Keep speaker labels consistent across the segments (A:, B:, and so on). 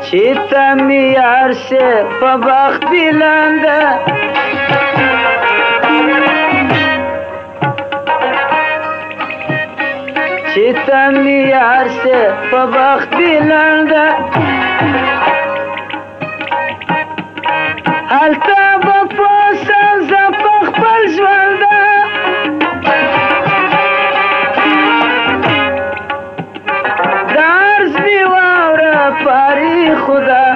A: چې ته مې یار شې په بخت بلنده چې ته مې یار شې په بخت بلنده هلته به پوسم زه په خپل ژونده د عرض مې واوره پاري خدا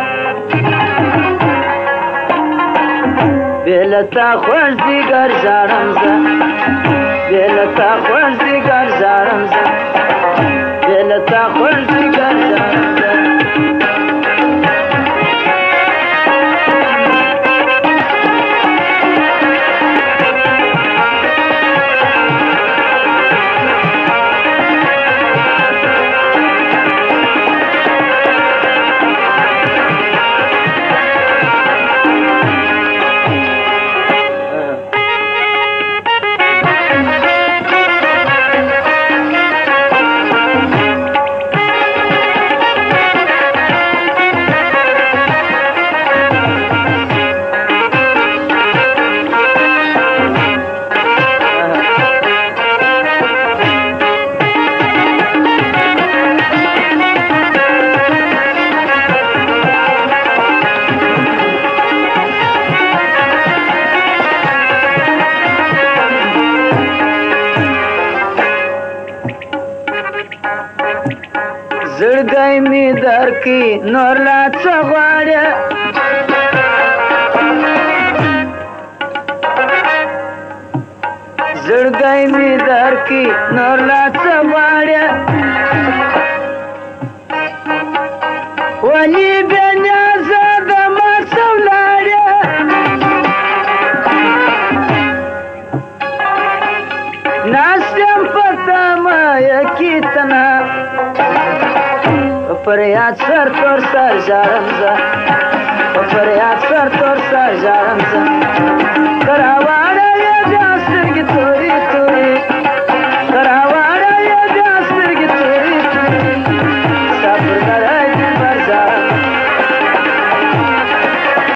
A: بې له تا خوږ ځیګر ژاړم زه بې له تا خوږ ځیګر ژاړم زه بې له تا خوږ ځیګر ژاړم زه زړګی مې درکړي نور لا څه غواړې زړګی مې درکړي نور لا څه غواړې ولې بې نیازه د ما څه ولاړې ناست یم په تمه یکي تنها فریاد سر تور سر ژاړم زه فریاد سر تور سر ژاړم زه